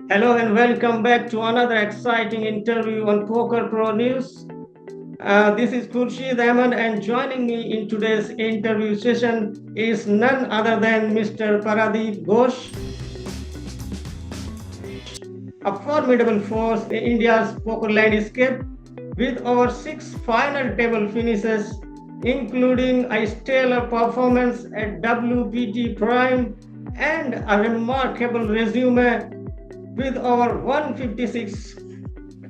Hello and welcome back to another exciting interview on Poker Pro News. This is Khurshid Ahmed, and joining me in today's interview session is none other than Mr. Pradip Ghosh, a formidable force in India's poker landscape with over six final table finishes, including a stellar performance at WPT Prime and a remarkable resume with over 156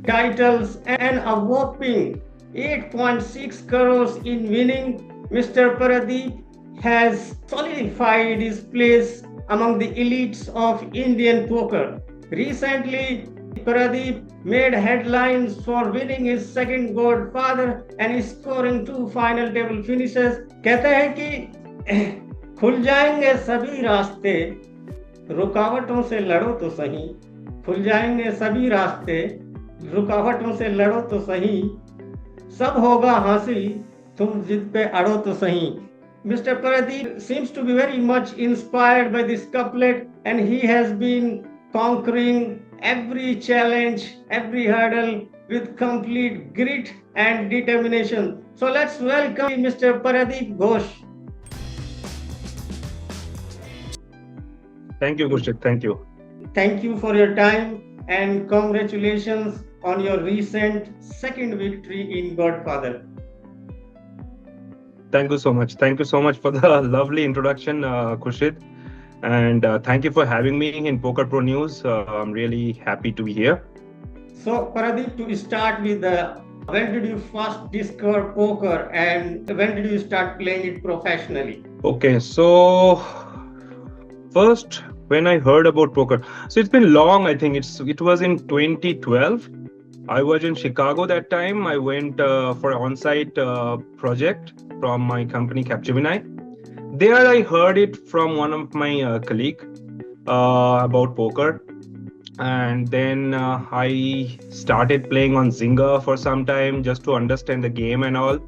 titles and a whopping 8.6 crores in winning. Mr. Paradeep has solidified his place among the elites of Indian poker. Recently, Paradeep made headlines for winning his second Godfather and scoring two final table finishes. कहते हैं कि खुल जाएंगे सभी रास्ते, रुकावटों से लड़ो तो सही. खुल जाएंगे सभी रास्ते, रुकावटों से लड़ो तो सही, सब होगा हासिल, तुम जिद पे अड़ो तो सही. Mr. Paradeep seems to be very much inspired by this couplet, and he has been conquering every challenge, every hurdle with complete grit and determination. So let's welcome Mr. Pradip Ghosh. Thank you, Gurshit. Thank you. Thank you for your time and congratulations on your recent second victory in Godfather. Thank you so much. Thank you so much for the lovely introduction, Gurshit. And thank you for having me in Poker Pro News. I'm really happy to be here. So, Paradeep, to start with, when did you first discover poker and when did you start playing it professionally? Okay, so first, when I heard about poker, so it's been long. I think it was in 2012. I was in Chicago that time. I went for an on-site project from my company Capgemini. There I heard it from one of my colleague about poker, and then I started playing on Zynga for some time just to understand the game and all.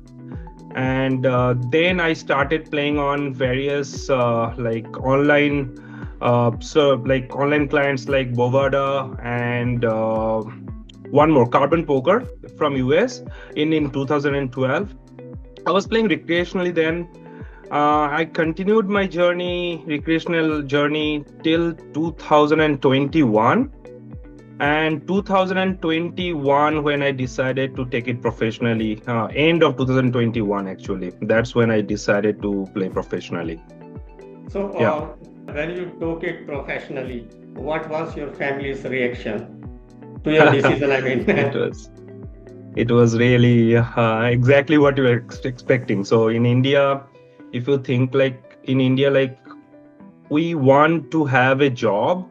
And then I started playing on various online online clients like Bovada and one more Carbon Poker from US in 2012. I was playing recreationally then. I continued my recreational journey till 2021. And 2021, when I decided to take it professionally, end of 2021 actually, that's when I decided to play professionally. So, when you took it professionally, what was your family's reaction to your decision? I mean, it was really exactly what you were expecting. So in India, if you think like in India, like we want to have a job,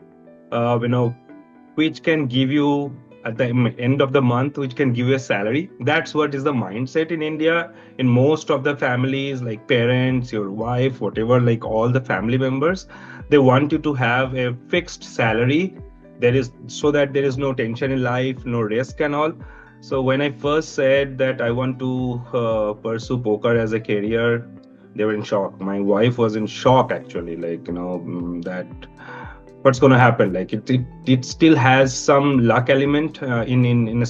which can give you at the end of the month, which can give you a salary. That's what is the mindset in India. In most of the families, like parents, your wife, whatever, like all the family members, they want you to have a fixed salary. So that there is no tension in life, no risk and all. So when I first said that I want to pursue poker as a career, they were in shock. My wife was in shock actually, that what's going to happen. Like it still has some luck element in a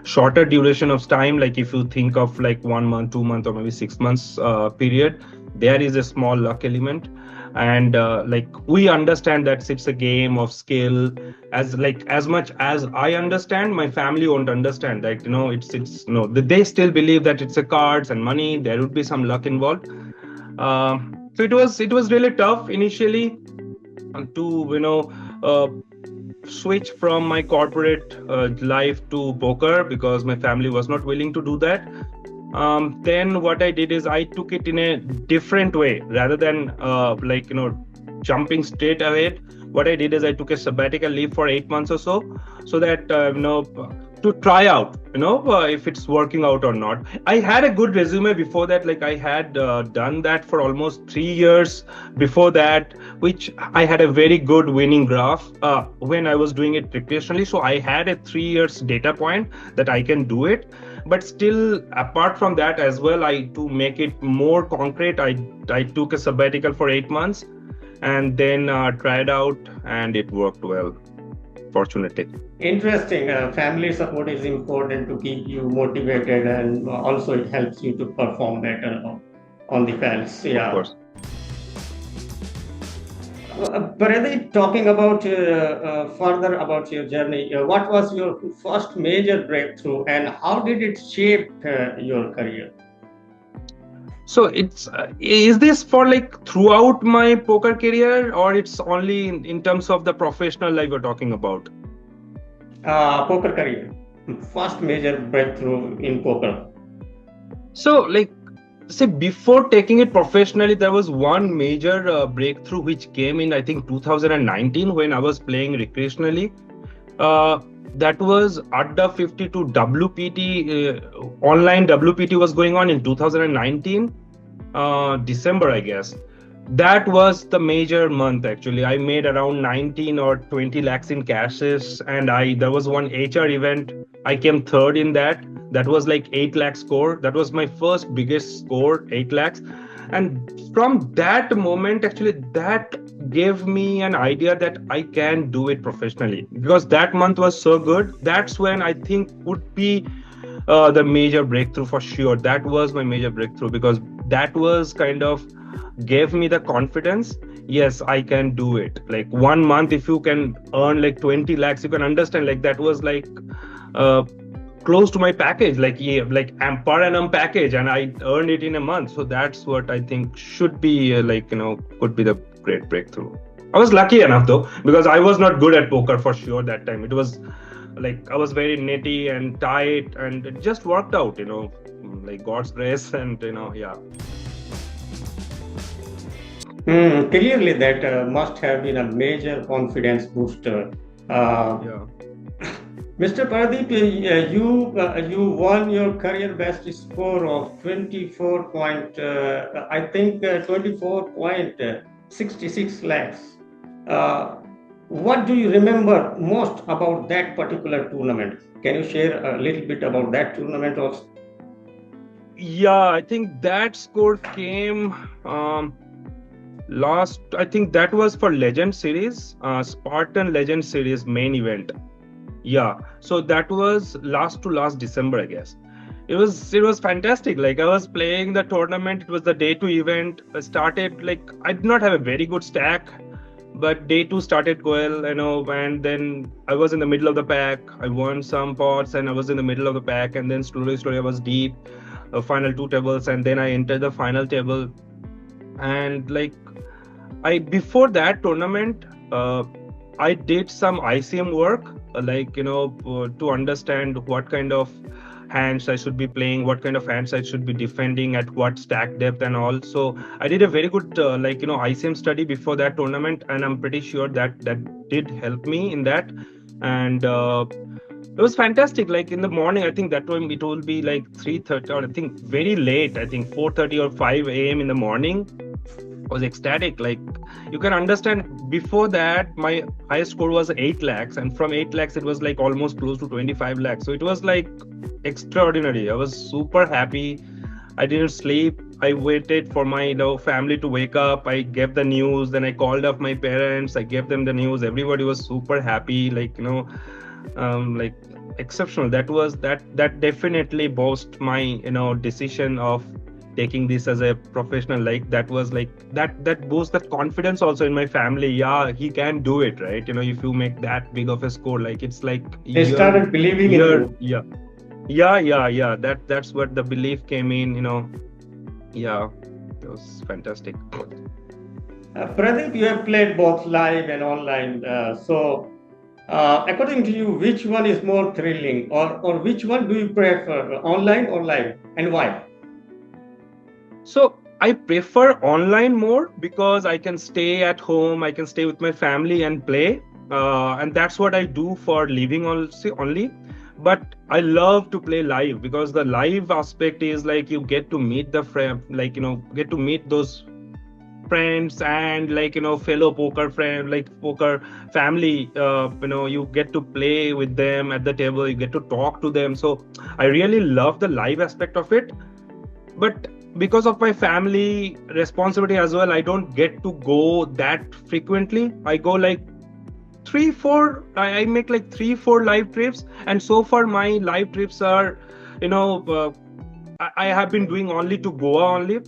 shorter duration of time. Like if you think of like 1 month, 2 months, or maybe 6 months period, there is a small luck element. And we understand that it's a game of skill. As much as I understand, my family won't understand that. They still believe that it's a cards and money. There would be some luck involved. So it was really tough initially to switch from my corporate life to poker because my family was not willing to do that. Then what I did is I took it in a different way rather than jumping straight ahead. What I did is I took a sabbatical leave for 8 months or so that to try out if it's working out or not. I had a good resume before that. Like I had done that for almost 3 years before that, which I had a very good winning graph when I was doing it recreationally. So I had a 3 years data point that I can do it. But still, apart from that as well, to make it more concrete, I took a sabbatical for 8 months. and then tried out, and it worked well, fortunately. Interesting. Family support is important to keep you motivated, and also it helps you to perform better on the fields. Of Yeah. course. Pradeep, talking about further about your journey, what was your first major breakthrough, and how did it shape your career? So it's is this for like throughout my poker career, or it's only in terms of the professional life we're talking about? Poker career, first major breakthrough in poker. So like, say before taking it professionally, there was one major breakthrough which came in, I think, 2019, when I was playing recreationally. Uh, that was Adda 52 WPT, online WPT was going on in 2019, December, I guess. That was the major month actually. I made around 19 or 20 lakhs in cashes, and I there was one HR event. I came third in that. That was like 8 lakh score. That was my first biggest score, 8 lakhs. And from that moment, actually, that gave me an idea that I can do it professionally, because that month was so good. That's when I think would be the major breakthrough for sure. That was my major breakthrough, because that was kind of gave me the confidence. Yes, I can do it. Like 1 month, if you can earn like 20 lakhs, you can understand, like that was like uh, close to my package, like, yeah, like per annum package, and I earned it in a month. So that's what I think should be could be the great breakthrough. I was lucky enough though, because I was not good at poker for sure that time. It was like I was very nitty and tight, and it just worked out, like God's grace, and yeah. Clearly, that must have been a major confidence booster. Yeah. Mr. Pradip, you won your career best score of 24 point, I think 24.66 lakhs. Uh, what do you remember most about that particular tournament? Can you share a little bit about that tournament also? Yeah, I think that score came last. I think that was for Legend Series, Spartan Legend Series main event. Yeah, so that was last December, I guess. It was fantastic. Like I was playing the tournament. It was the day two event. I started, like, I did not have a very good stack, but day two started well, and then I was in the middle of the pack. I won some pots, and I was in the middle of the pack, and then slowly I was deep, final two tables, and then I entered the final table. And like, I before that tournament, I did some ICM work, to understand what kind of hands I should be playing, what kind of hands I should be defending, at what stack depth and all. So I did a very good ICM study before that tournament, and I'm pretty sure that did help me in that. And it was fantastic. Like in the morning, I think that time it will be like 3:30, or I think very late, I think 4:30 or 5 a.m. in the morning. I was ecstatic. Like you can understand, before that my highest score was 8 lakhs, and from 8 lakhs it was like almost close to 25 lakhs. So it was like extraordinary. I was super happy. I didn't sleep. I waited for my family to wake up. I gave the news, then I called up my parents. I gave them the news. Everybody was super happy. Like like exceptional. That definitely boosted my decision of taking this as a professional. Like that was like that boosts that confidence also in my family. Yeah, he can do it, right? If you make that big of a score, like it's like They started believing in you. Yeah. That's what the belief came in. Yeah, it was fantastic. Pradeep, you have played both live and online. According to you, which one is more thrilling, or which one do you prefer, online or live, and why? So I prefer online more, because I can stay at home, I can stay with my family and play, and that's what I do for living also only. But I love to play live, because the live aspect is like you get to meet the friend, like get to meet those friends, and like fellow poker friend, like poker family. You get to play with them at the table, you get to talk to them. So I really love the live aspect of it. But because of my family responsibility as well, I don't get to go that frequently. I go like three, four. I make like 3, 4 live trips, and so far my live trips are, you know, I have been doing only to Goa only,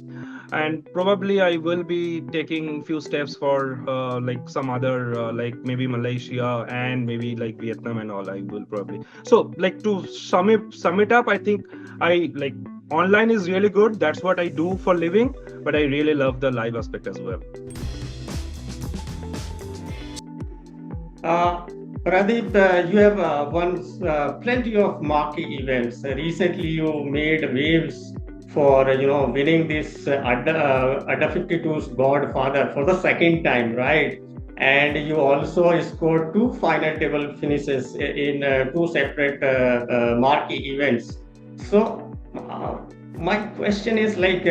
and probably I will be taking few steps for like some other like maybe Malaysia and maybe like Vietnam and all. I will probably. So like to sum it up, I think I like online is really good. That's what I do for living, but I really love the live aspect as well. Pradip, you have won plenty of marquee events. Recently, you made waves for winning this under 52's Godfather for the second time, right? And you also scored two final table finishes in two separate marquee events. So, my question is like,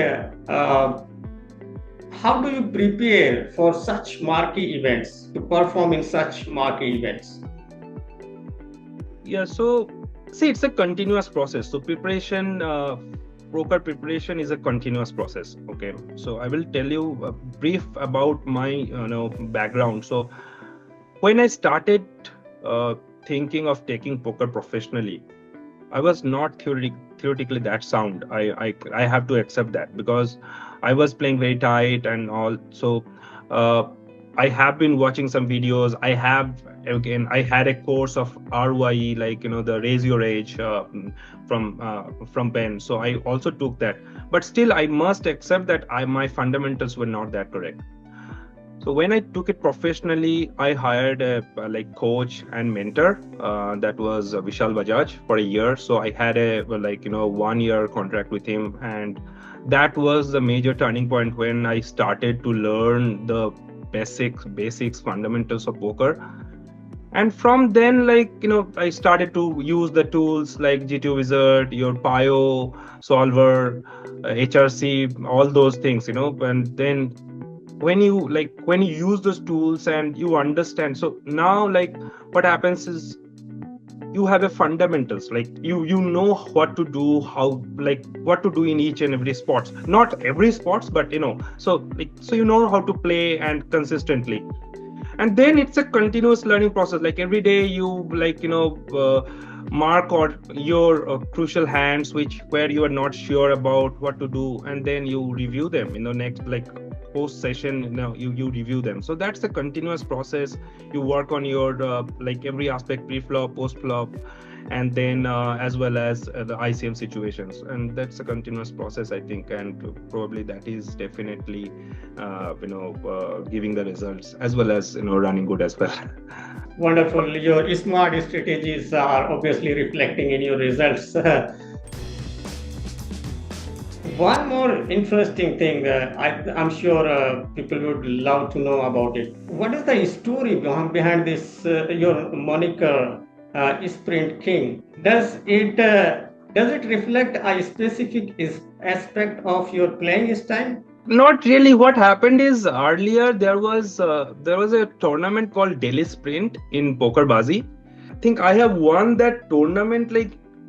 how do you prepare for such marquee events to perform in such marquee events? Yeah, so see, it's a continuous process. So poker preparation is a continuous process. Okay, so I will tell you a brief about my background. So when I started thinking of taking poker professionally, I was not theoretically that sound. I have to accept that, because I was playing very tight and all. So I have been watching some videos. I had a course of RYE, like the Raise Your Age from Ben. So I also took that. But still, I must accept that my fundamentals were not that correct. So when I took it professionally, I hired a like coach and mentor. That was Vishal Bajaj for a year. So I had a 1-year contract with him, and that was the major turning point when I started to learn the basics fundamentals of poker. And from then, I started to use the tools like G2 Wizard, your Pio, Solver, HRC, all those things, and then when you use those tools and you understand, so now what happens is you have a fundamentals, like you know what to do, what to do in each and every sports, not every sports, but so you know how to play and consistently. And then it's a continuous learning process. Like every day you mark or your crucial hands where you are not sure about what to do, and then you review them in the next post session. You review them. So that's a continuous process. You work on your every aspect, pre-flop, post-flop, and then as well as the ICM situations, and that's a continuous process, I think, and probably that is definitely giving the results, as well as running good as well. Wonderful. Your smart strategies are obviously reflecting in your results. One more interesting thing, I'm sure people would love to know about it. What is the story behind this your moniker, Sprint King? Does it reflect a specific aspect of your playing style? Not really. What happened is earlier there was a tournament called Delhi Sprint in Pokerbazi. I think I have won that tournament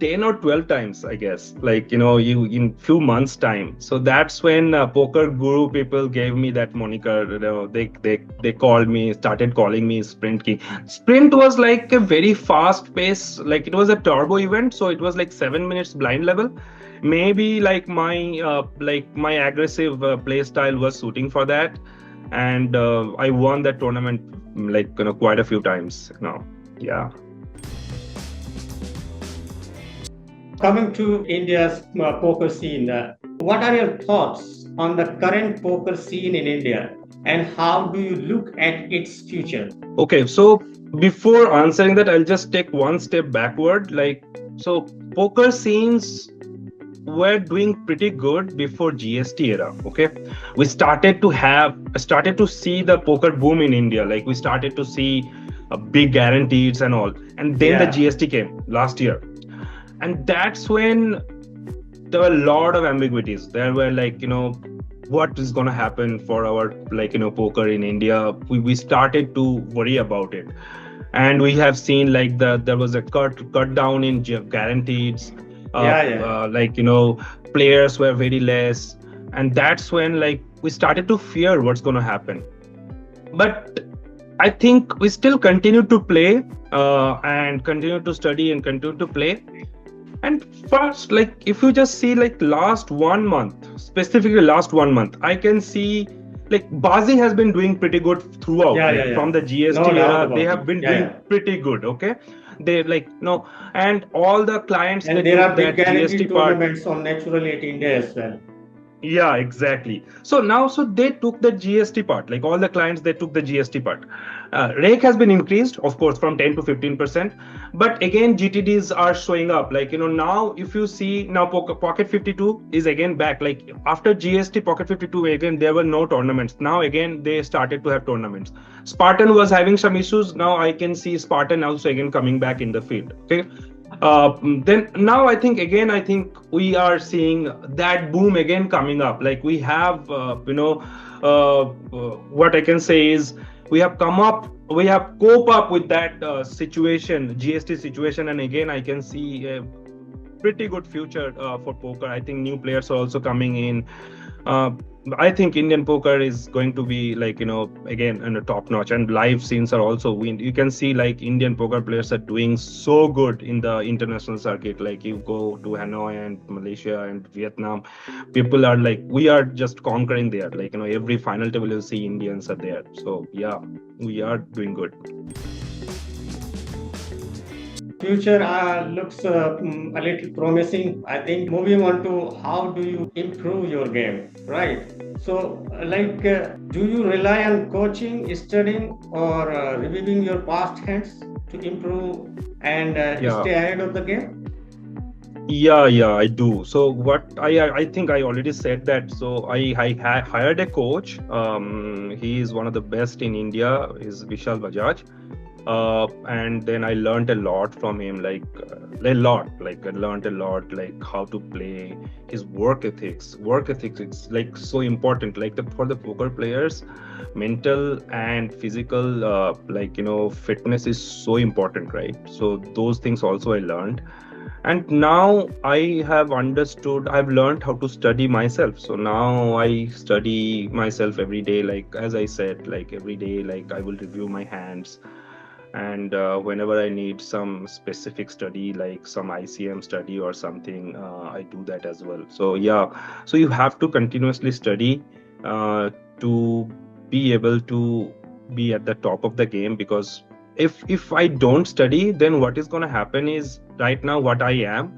10 or 12 times, I guess, you in few months time. So that's when Poker Guru people gave me that moniker. They started calling me Sprint King. Sprint was like a very fast pace, it was a turbo event, so it was 7 minutes blind level. Maybe my aggressive play style was suiting for that, and I won that tournament quite a few times now. Yeah. Coming to India's poker scene, what are your thoughts on the current poker scene in India, and how do you look at its future? Okay, so before answering that, I'll just take one step backward. So poker scenes were doing pretty good before GST era. Okay, we started to see the poker boom in India. We started to see big guarantees and all, and then the GST came last year. And that's when there were a lot of ambiguities. There were what is going to happen for our poker in India. We started to worry about it, and we have seen there was a cut down in guarantees. Players were very less. and that's when like we started to fear what's going to happen. But I think we still continue to play and continue to study and continue to play. And first, like if you just see like last 1 month, specifically last 1 month, I can see like Bazi has been doing pretty good throughout. Yeah, like yeah, from yeah. the GST No doubt era, they about have it. been Yeah, doing yeah. pretty good. Okay, they like no, and all the clients And they there took are big that GST guaranteed part. tournaments on Natural 8 India as well. Yeah, exactly. So now, so they took the GST part, like all the clients, they took the GST part. Rake has been increased, of course, from 10 to 15%. But again, GTDs are showing up. Like, now if you see now Pocket 52 is again back. Like after GST Pocket 52, again, there were no tournaments. Now again, they started to have tournaments. Spartan was having some issues. Now I can see Spartan also again coming back in the field. Okay. Then now I think we are seeing that boom again coming up. Like we have what I can say is we have cope up with that situation, GST situation, and again I can see a pretty good future for poker. I think new players are also coming in. uh, I think Indian poker is going to be like again in a top notch, and live scenes are also you can see like Indian poker players are doing so good in the international circuit. Like you go to Hanoi and Malaysia and Vietnam, people are like we are just conquering there. Like every final table you see Indians are there. So yeah, we are doing good. Future looks a little promising. I think moving on to how do you improve your game, right? So, do you rely on coaching, studying, or reviewing your past hands to improve and Yeah. stay ahead of the game? Yeah, I do. So what I think I already said that. So I hired a coach. He is one of the best in India. Is Vishal Bajaj. And then I learned a lot from him, like a lot. Like I learned a lot, like how to play, his work ethics. Work ethics, it's like so important. Like for the poker players, mental and physical, fitness is so important, right? So those things also I learned, and now I have understood, I've learned how to study myself. So now I study myself every day, like as I said, like every day, like I will review my hands, and whenever I need some specific study, like some ICM study or something, I do that as well. So yeah, so you have to continuously study to be able to be at the top of the game, because if I don't study, then what is going to happen is, right now what I am,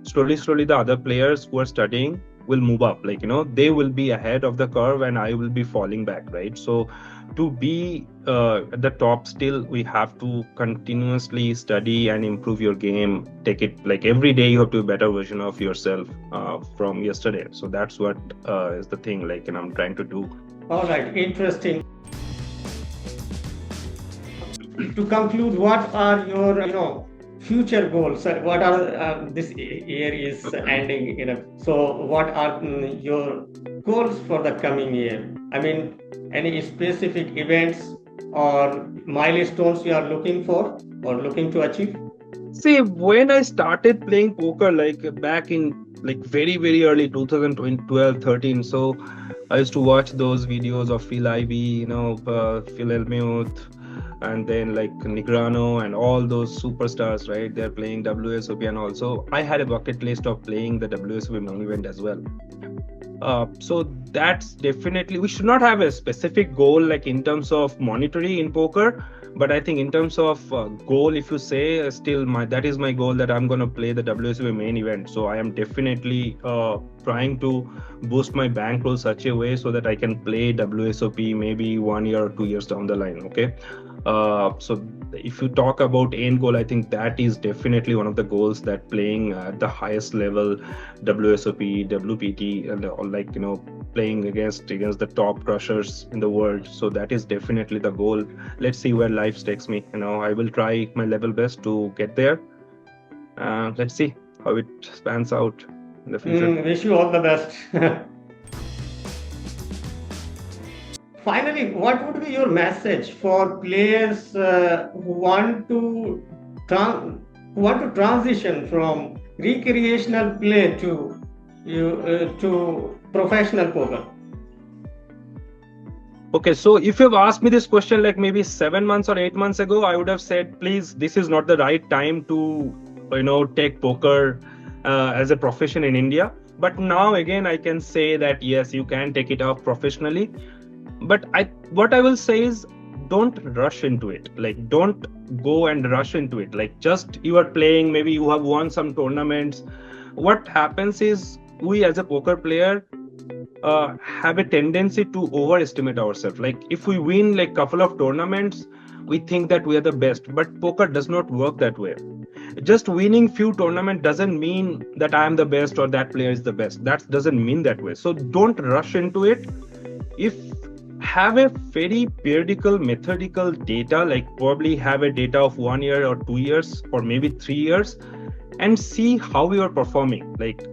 slowly the other players who are studying will move up. Like they will be ahead of the curve and I will be falling back, right? So to be at the top, still we have to continuously study and improve your game. Take it like every day you have to be a better version of yourself from yesterday. So that's what is the thing, like, I'm trying to do. All right, interesting. To conclude, what are your future goals? What are this year is ending? So what are your goals for the coming year? I mean, any specific events or milestones you are looking for or looking to achieve? See, when I started playing poker, like back in like very early 2012, 13, so I used to watch those videos of Phil Ivey, Phil Elmuth, and then like Negrano and all those superstars, right? They're playing WSOP, and also I had a bucket list of playing the WSOP main event as well. So that's definitely, we should not have a specific goal like in terms of monetary in poker, but I think in terms of goal, if you say still that is my goal, that I'm going to play the WSOP main event. So I am definitely trying to boost my bankroll such a way so that I can play WSOP maybe 1 year or 2 years down the line. Okay. So if you talk about end goal, I think that is definitely one of the goals, that playing at the highest level, WSOP, WPT, and like playing against the top crushers in the world. So that is definitely the goal. Let's see where life takes me. I will try my level best to get there. Let's see how it spans out in the future. Wish you all the best. Finally, what would be your message for players who want to transition from recreational play to professional poker? Okay, so if you've asked me this question like maybe 7 months or 8 months ago, I would have said, please, this is not the right time to, take poker as a profession in India. But now again, I can say that yes, you can take it up professionally. But what I will say is, don't rush into it. Like, don't go and rush into it. Like, just you are playing, maybe you have won some tournaments. What happens is, we as a poker player have a tendency to overestimate ourselves. Like if we win like couple of tournaments, we think that we are the best. But poker does not work that way. Just winning few tournaments doesn't mean that I am the best or that player is the best. That doesn't mean that way. So don't rush into it. If have a very periodical methodical data, like probably have a data of 1 year or 2 years or maybe 3 years, and see how you are performing, like,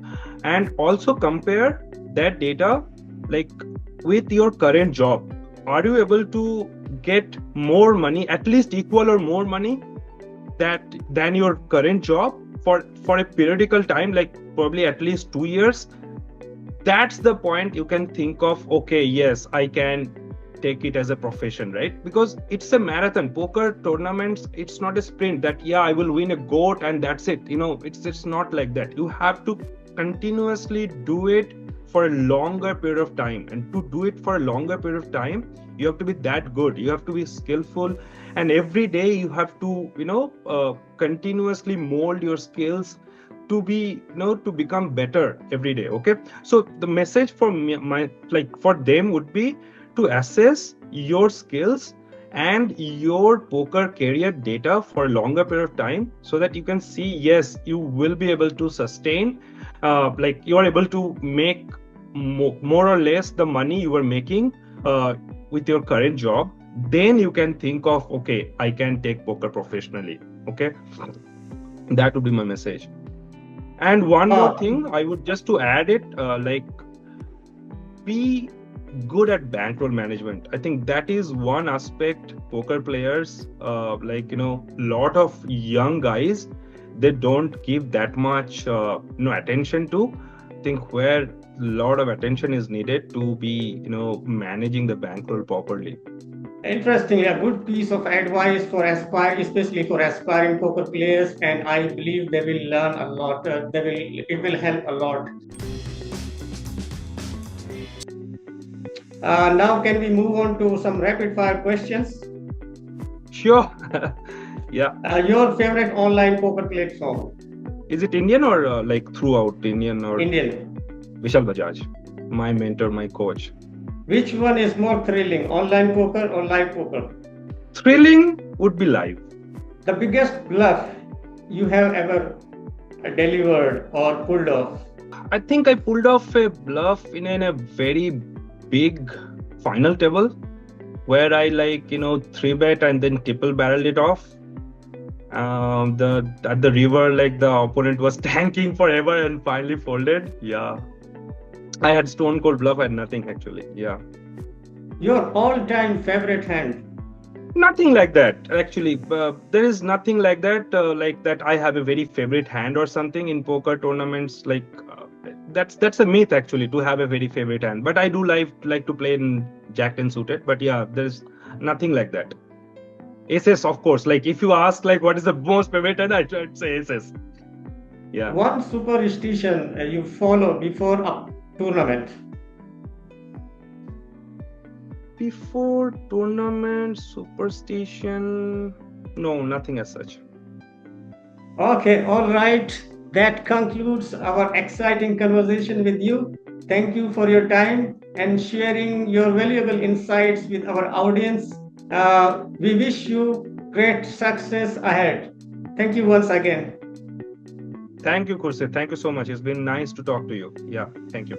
and also compare that data like with your current job. Are you able to get more money, at least equal or more money than your current job for a periodical time, like probably at least 2 years? That's the point you can think of, okay, yes, I can take it as a profession, right? Because it's a marathon. Poker tournaments, it's not a sprint that, yeah, I will win a goat and that's it. It's not like that. You have to continuously do it for a longer period of time. And to do it for a longer period of time, you have to be that good. You have to be skillful. And every day you have to, continuously mold your skills to be to become better every day. Okay, so the message for me, for them would be to assess your skills and your poker career data for a longer period of time, so that you can see, yes, you will be able to sustain, you are able to make more or less the money you are making with your current job. Then you can think of, okay, I can take poker professionally. Okay, that would be my message. And one more thing, I would just to add it, be good at bankroll management. I think that is one aspect poker players, lot of young guys, they don't give that much, attention to. I think where a lot of attention is needed to be, managing the bankroll properly. Interesting, a good piece of advice for especially for aspiring poker players, and I believe they will learn a lot. It will help a lot. Now, can we move on to some rapid fire questions? Sure. Yeah. Your favorite online poker platform? Is it Indian or throughout Indian or Indian? Vishal Bajaj, my mentor, my coach. Which one is more thrilling, online poker or live poker? Thrilling would be live. The biggest bluff you have ever delivered or pulled off? I think I pulled off a bluff in a very big final table where I 3-bet and then triple barreled it off. At the river, the opponent was tanking forever and finally folded. Yeah. I had stone cold bluff, I had nothing actually. Yeah. Your all-time favorite hand? Nothing like that actually. There is nothing like that. That I have a very favorite hand or something in poker tournaments. That's a myth actually, to have a very favorite hand. But I do like to play in Jack 10 suited. But yeah, there's nothing like that. Aces, of course. If you ask what is the most favorite hand, I'd say aces. Yeah. One superstition you follow before a tournament? Before tournament superstition, no, nothing as such. Okay, all right. That concludes our exciting conversation with you. Thank you for your time and sharing your valuable insights with our audience. We wish you great success ahead. Thank you once again. Thank you, Kursit. Thank you so much. It's been nice to talk to you. Yeah, thank you.